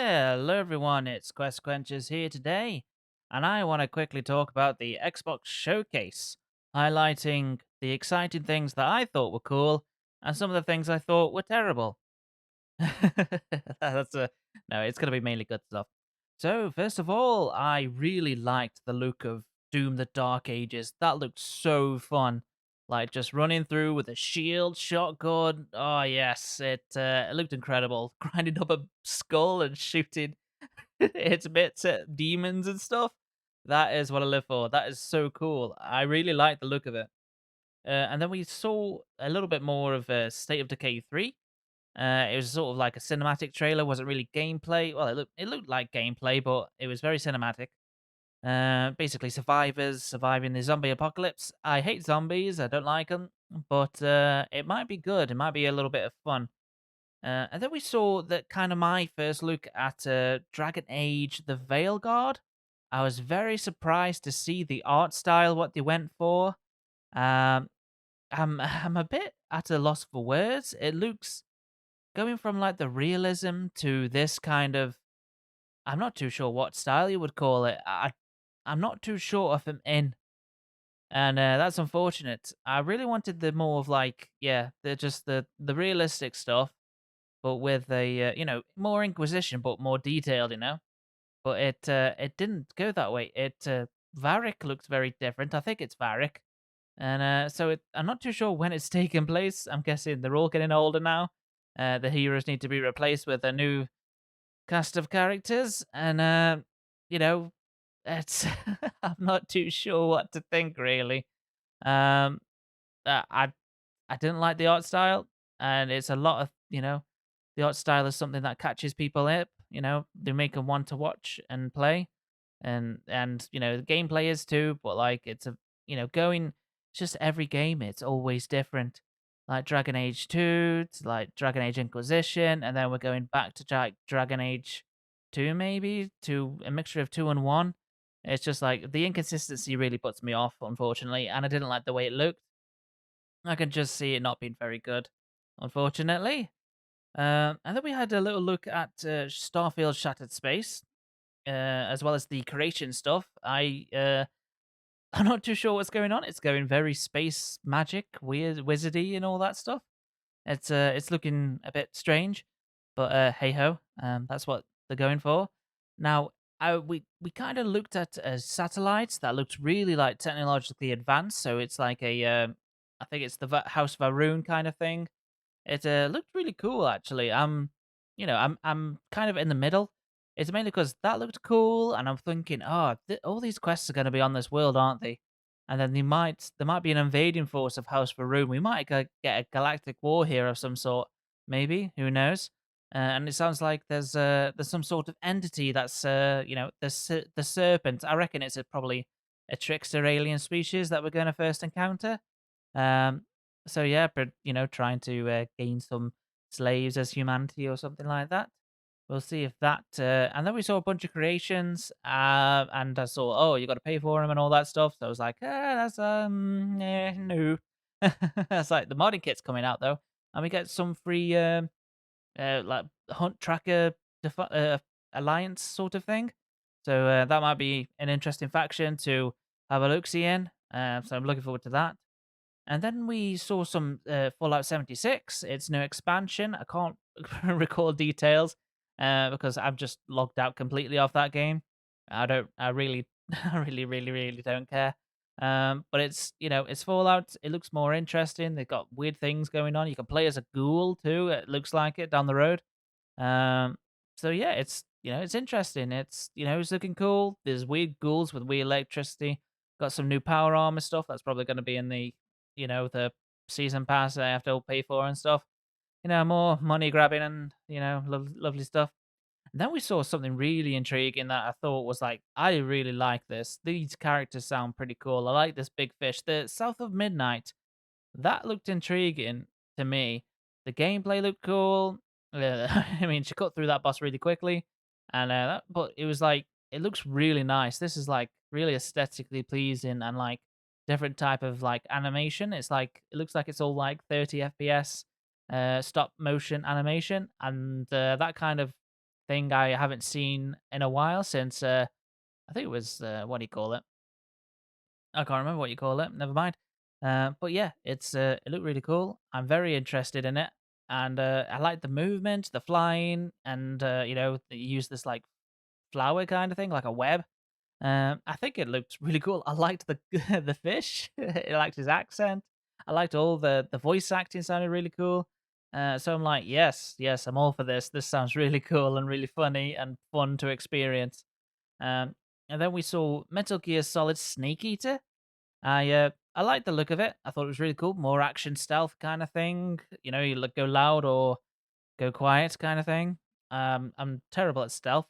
Hello everyone, it's Questquenchers here today, and I want to quickly talk about the Xbox Showcase, highlighting the exciting things that I thought were cool, and some of the things I thought were terrible. That's a no, it's going to be mainly good stuff. So, first of all, I really liked the look of Doom the Dark Ages. That looked so fun. Like just running through with a shield, shotgun. Oh yes, it looked incredible. Grinding up a skull and shooting its bits at demons and stuff. That is what I live for. That is so cool. I really like the look of it. And then we saw a little bit more of State of Decay 3. It was sort of like a cinematic trailer, wasn't really gameplay. Well, it looked like gameplay, but it was very cinematic. Basically, survivors surviving the zombie apocalypse. I hate zombies. I don't like them, but it might be good. It might be a little bit of fun. And then we saw that kind of my first look at Dragon Age: The Veil Guard. I was very surprised to see the art style, what they went for. Um, I'm a bit at a loss for words. It looks going from like the realism to this kind of, I'm not too sure what style you would call it. I'm not too sure if I'm in, and that's unfortunate. I really wanted the more of like, yeah, the realistic stuff, but with a more Inquisition, but more detailed, But it didn't go that way. Varric looks very different. I think it's Varric, and I'm not too sure when it's taking place. I'm guessing they're all getting older now. The heroes need to be replaced with a new cast of characters, and you know, it's I'm not too sure what to think really. Um, I didn't like the art style, and it's a lot of the art style is something that catches people up. They make them want to watch and play, and the gameplay is too. But like it's a going it's just every game it's always different. Like Dragon Age 2 to like Dragon Age Inquisition, and then we're going back to Dragon Age 2 maybe to a mixture of 2 and 1. It's just like the inconsistency really puts me off, unfortunately, and I didn't like the way it looked. I can just see it not being very good, unfortunately. And then we had a little look at Starfield Shattered Space, as well as the creation stuff. I'm not too sure what's going on. It's going very space magic, weird, wizardy, and all that stuff. It's looking a bit strange, but hey ho, that's what they're going for. Now, we kind of looked at satellites that looked really like technologically advanced. So it's like I think it's the House Varoon kind of thing. It looked really cool actually. I'm kind of in the middle. It's mainly because that looked cool, and I'm thinking, oh, all these quests are going to be on this world, aren't they? And then there might be an invading force of House Varoon. We might get a galactic war here of some sort, maybe. Who knows? And it sounds like there's some sort of entity that's the serpent. I reckon it's probably a trickster alien species that we're going to first encounter. Um, so yeah, but trying to gain some slaves as humanity or something like that. We'll see if that. And then we saw a bunch of creations, and I saw, oh, you got to pay for them and all that stuff. So I was like, that's no. That's like the modding kit's coming out though, and we get some free like hunt tracker alliance sort of thing. So that might be an interesting faction to have a look see in. So I'm looking forward to that. And then we saw some Fallout 76, its new expansion. I can't recall details because I'm just logged out completely off that game. I really, I really don't care. But it's Fallout. It looks more interesting. They've got weird things going on. You can play as a ghoul too. It looks like it down the road. Um, so yeah, it's interesting. It's looking cool. There's weird ghouls with weird electricity. Got some new power armor stuff that's probably going to be in the season pass that I have to pay for and stuff. More money grabbing and lovely stuff. And then we saw something really intriguing that I thought was like, I really like this. These characters sound pretty cool. I like this big fish. The South of Midnight, that looked intriguing to me. The gameplay looked cool. I mean, she cut through that boss really quickly, and but it was like it looks really nice. This is like really aesthetically pleasing and like different type of like animation. It's like it looks like it's all like 30 FPS stop motion animation, and that kind of thing I haven't seen in a while since I think it was what do you call it? I can't remember what you call it. Never mind. But yeah, it looked really cool. I'm very interested in it, and I like the movement, the flying, and you use this like flower kind of thing, like a web. I think it looked really cool. I liked the the fish. I liked his accent. I liked all the voice acting sounded really cool. So I'm like, yes, yes, I'm all for this. This sounds really cool and really funny and fun to experience. Um, and then we saw Metal Gear Solid Snake Eater. I liked the look of it. I thought it was really cool. More action stealth kind of thing. You go loud or go quiet kind of thing. I'm terrible at stealth.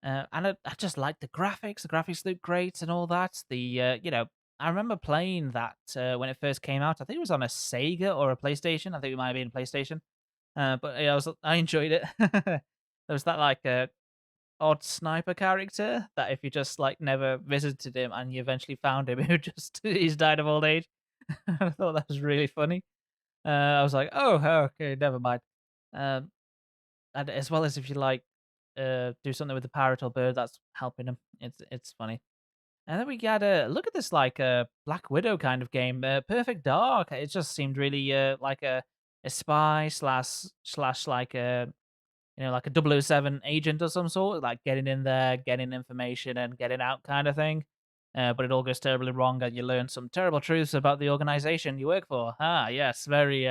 And I just like the graphics. The graphics look great and all that. I remember playing that when it first came out. I think it was on a Sega or a PlayStation. I think it might have been a PlayStation. But yeah, I enjoyed it. There was that like odd sniper character that if you just like never visited him and you eventually found him, he's died of old age. I thought that was really funny. I was like, oh, okay, never mind. Um, and as well as if you like do something with the parrot or bird that's helping him. It's funny. And then we got a look at this like a Black Widow kind of game, Perfect Dark. It just seemed really like a spy slash like a like a 007 agent or some sort, like getting in there, getting information and getting out kind of thing. But it all goes terribly wrong, and you learn some terrible truths about the organization you work for. Ah, yes, very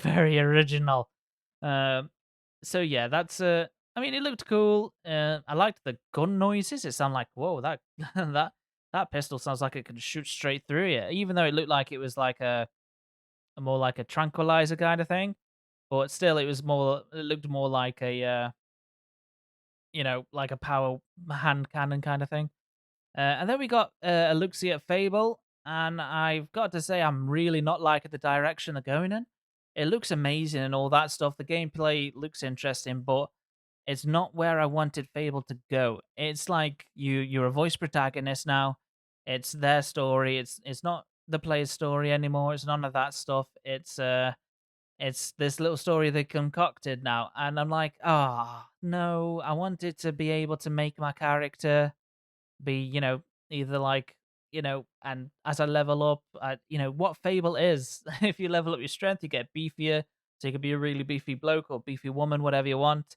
very original. Um, so yeah, that's I mean, it looked cool. I liked the gun noises. It sounded like whoa, that that pistol sounds like it could shoot straight through you. Even though it looked like it was like a more like a tranquilizer kind of thing, but still, it was more. It looked more like a like a power hand cannon kind of thing. And then we got a look see at Fable, and I've got to say I'm really not liking the direction they're going in. It looks amazing and all that stuff. The gameplay looks interesting, but it's not where I wanted Fable to go. It's like you're a voice protagonist now. It's their story. It's not the player's story anymore. It's none of that stuff. It's this little story they concocted now, and I'm like, ah, no, I wanted to be able to make my character be, either like, and as I level up, what Fable is. If you level up your strength, you get beefier, so you could be a really beefy bloke or beefy woman, whatever you want.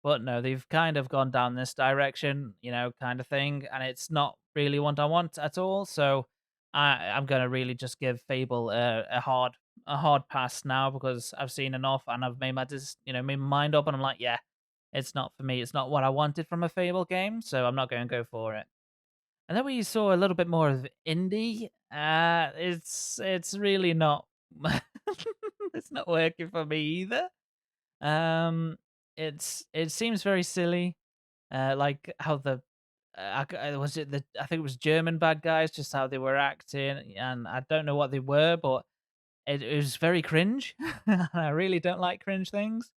But no, they've kind of gone down this direction, kind of thing, and it's not really what I want at all. So I'm gonna really just give Fable a hard pass now because I've seen enough and I've made made my mind up, and I'm like, yeah, it's not for me. It's not what I wanted from a Fable game, so I'm not going to go for it. And then we saw a little bit more of indie. It's really not. It's not working for me either. Um, it seems very silly. Like how was it the I think it was German bad guys, just how they were acting, and I don't know what they were, but it was very cringe. I really don't like cringe things.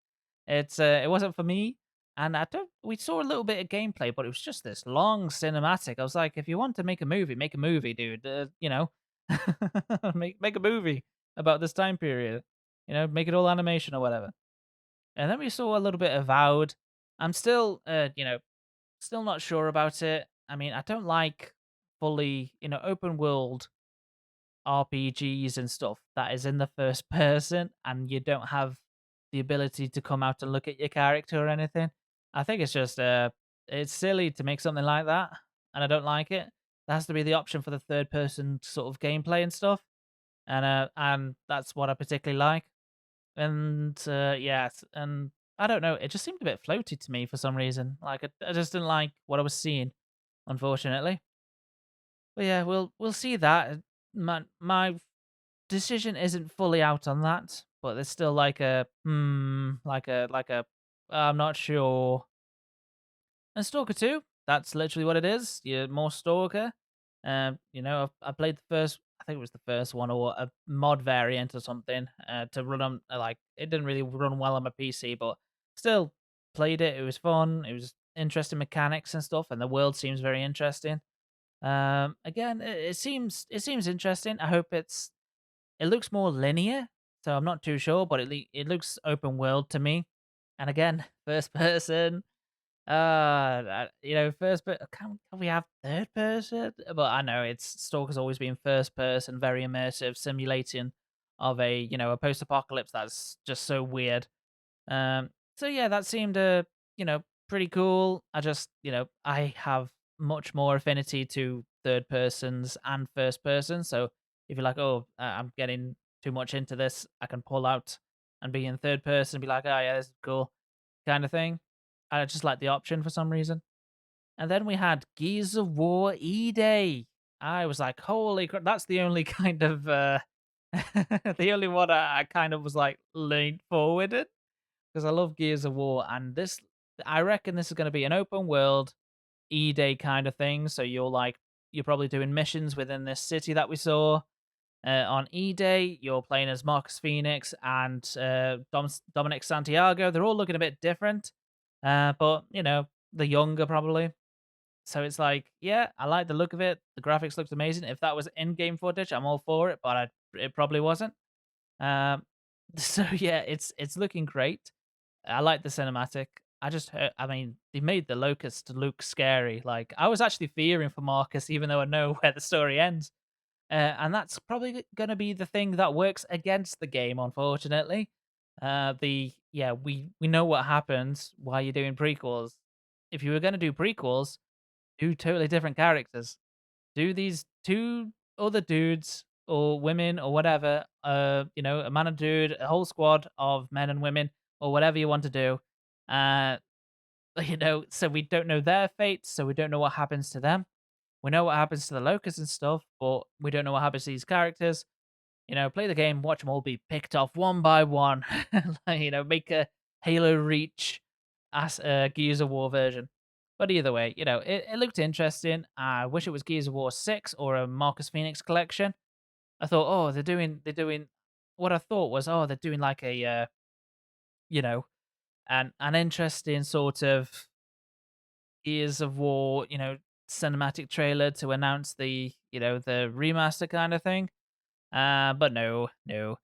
It wasn't for me, and I don't. We saw a little bit of gameplay, but it was just this long cinematic. I was like, if you want to make a movie, dude. Make a movie about this time period. Make it all animation or whatever. And then we saw a little bit of Avowed. I'm still, still not sure about it. I mean, I don't like fully, open world RPGs and stuff that is in the first person and you don't have the ability to come out and look at your character or anything. I think it's just it's silly to make something like that, and I don't like it. There has to be the option for the third person sort of gameplay and stuff, and that's what I particularly like. And yes, and I don't know, it just seemed a bit floaty to me for some reason. Like I just didn't like what I was seeing, unfortunately. But yeah, we'll see that. My decision isn't fully out on that, but there's still like a like a I'm not sure. And Stalker 2, that's literally what it is. You're more Stalker. I played the first, I think it was the first one or a mod variant or something to run on like it didn't really run well on my PC, but still played it. It was fun. It was interesting mechanics and stuff, and the world seems very interesting. Again, it seems interesting. I hope it looks more linear, so I'm not too sure, but it looks open world to me. And again, first person. First person. Can we have third person? But I know it's Stalker's always been first person, very immersive, simulating of a post apocalypse that's just so weird. So yeah, that seemed pretty cool. I have much more affinity to third persons and first person. So if you're like, oh, I'm getting too much into this, I can pull out and be in third person and be like, oh yeah, this is cool, kind of thing. I just like the option for some reason. And then we had Gears of War E-Day. I was like, holy crap, that's the only kind of the only one I kind of was like leaned forward in because I love Gears of War, and I reckon this is going to be an open world E-Day kind of thing. So you're probably doing missions within this city that we saw. On E-Day, you're playing as Marcus Phoenix and Dominic Santiago. They're all looking a bit different, but the younger probably. So it's like, yeah, I like the look of it. The graphics looked amazing. If that was in-game footage, I'm all for it, but it probably wasn't. Um, so yeah, it's looking great. I like the cinematic. I mean, they made the Locust look scary. Like, I was actually fearing for Marcus, even though I know where the story ends. And that's probably going to be the thing that works against the game, unfortunately. We know what happens while you're doing prequels. If you were going to do prequels, do totally different characters. Do these two other dudes or women or whatever, a man and dude, a whole squad of men and women or whatever you want to do. Uh, so we don't know their fates, so we don't know what happens to them. We know what happens to the locusts and stuff, but we don't know what happens to these characters. Play the game, watch them all be picked off one by one. Make a Halo Reach as a Gears of War version. But either way, it looked interesting. I wish it was Gears of War 6 or a Marcus Phoenix collection. I thought, oh, they're doing. What I thought was, oh, they're doing like you know, an interesting sort of Gears of War, cinematic trailer to announce the remaster kind of thing. But no, no.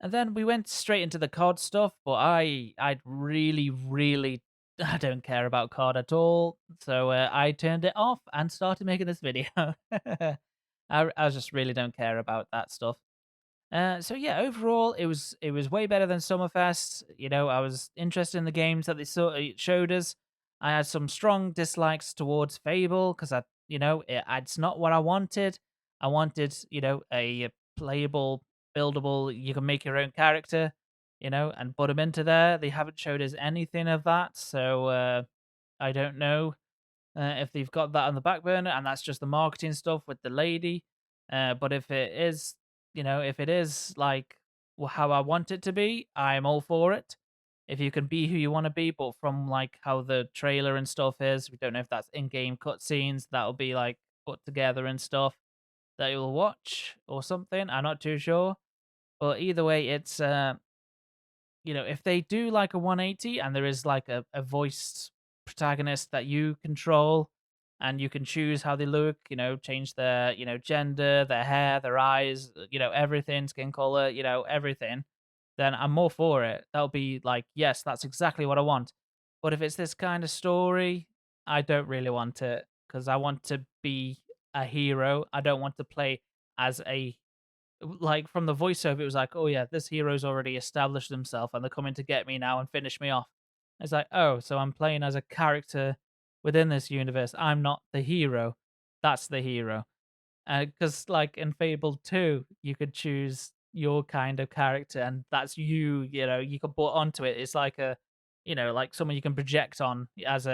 And then we went straight into the COD stuff, but I really, really, I don't care about COD at all. So I turned it off and started making this video. I just really don't care about that stuff. So yeah, overall, it was way better than Summerfest. I was interested in the games that it showed us. I had some strong dislikes towards Fable because it's not what I wanted. I wanted a playable, buildable. You can make your own character, and put them into there. They haven't showed us anything of that, so I don't know if they've got that on the back burner and that's just the marketing stuff with the lady. But if it is like how I want it to be, I'm all for it. If you can be who you want to be, but from like how the trailer and stuff is, we don't know if that's in-game cutscenes that'll be like put together and stuff that you'll watch or something. I'm not too sure, but either way, it's if they do like a 180 and there is like a voiced protagonist that you control and you can choose how they look, change their, gender, their hair, their eyes, everything, skin color, everything, then I'm more for it. That'll be like, yes, that's exactly what I want. But if it's this kind of story, I don't really want it because I want to be a hero. I don't want to play as a like from the voiceover, it was like, "Oh yeah, this hero's already established himself, and they're coming to get me now and finish me off." It's like, "Oh, so I'm playing as a character within this universe. I'm not the hero. That's the hero." Because like in Fable 2, you could choose your kind of character, and that's you. You can put onto it. It's like like someone you can project on as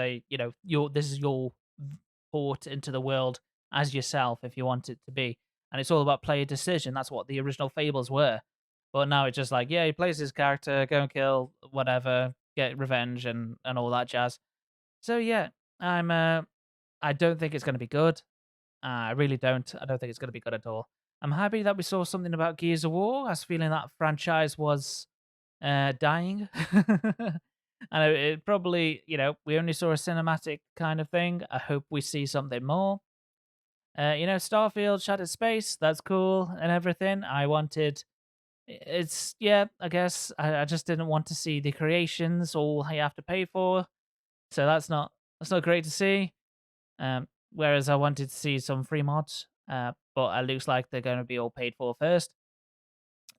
your this is your port into the world as yourself if you want it to be. And it's all about player decision. That's what the original Fables were. But now it's just like, yeah, he plays his character, go and kill whatever, get revenge and all that jazz. So yeah, I don't think it's going to be good. I really don't. I don't think it's going to be good at all. I'm happy that we saw something about Gears of War. I was feeling that franchise was dying. And it probably, we only saw a cinematic kind of thing. I hope we see something more. Starfield, Shattered Space, that's cool and everything. I wanted It's yeah, I guess I just didn't want to see the creations all you have to pay for, so that's not great to see. Whereas I wanted to see some free mods, but it looks like they're going to be all paid for first,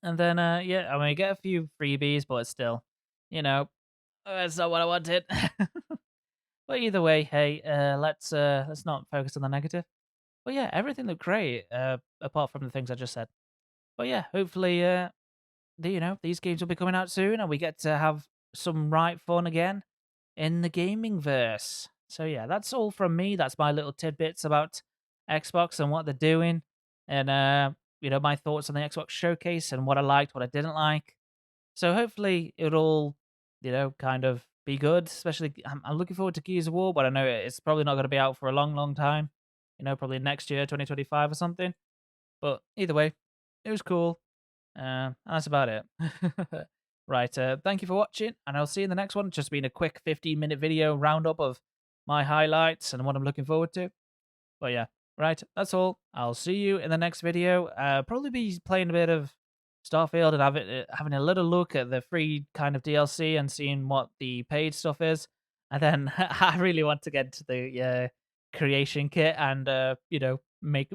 and then yeah, I mean, get a few freebies, but it's still, you know, that's not what I wanted. But either way, hey, let's not focus on the negative. But yeah, everything looked great, apart from the things I just said. But yeah, hopefully, these games will be coming out soon, and we get to have some right fun again in the gaming verse. So yeah, that's all from me. That's my little tidbits about Xbox and what they're doing, and my thoughts on the Xbox showcase and what I liked, what I didn't like. So hopefully it'll, kind of be good. Especially, I'm looking forward to Gears of War, but I know it's probably not going to be out for a long, long time. Probably next year, 2025 or something. But either way, it was cool. And that's about it. Right. Thank you for watching, and I'll see you in the next one. Just been a quick 15-minute video roundup of my highlights and what I'm looking forward to. But yeah, right, that's all. I'll see you in the next video. Probably be playing a bit of Starfield and having a little look at the free kind of DLC and seeing what the paid stuff is. And then I really want to get to the creation kit and make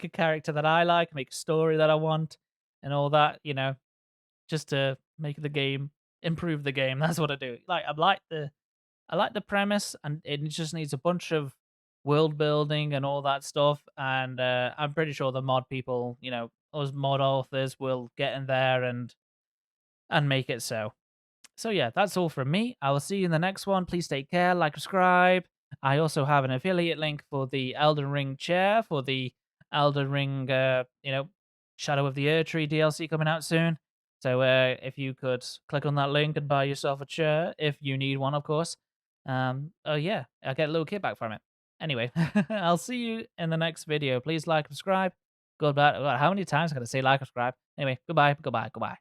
a character that I like, make a story that I want, and all that. Just to make the game improve the game. That's what I do. Like I like the premise, and it just needs a bunch of world building and all that stuff. And I'm pretty sure the mod people, us mod authors, will get in there and make it so. So yeah, that's all from me. I will see you in the next one. Please take care, like, subscribe. I also have an affiliate link for the Elden Ring chair for the Elden Ring, Shadow of the Erdtree DLC coming out soon. So if you could click on that link and buy yourself a chair, if you need one, of course. Oh yeah, I'll get a little kickback from it. Anyway, I'll see you in the next video. Please like, subscribe. Goodbye. God, how many times can I say like, subscribe? Anyway, goodbye, goodbye, goodbye.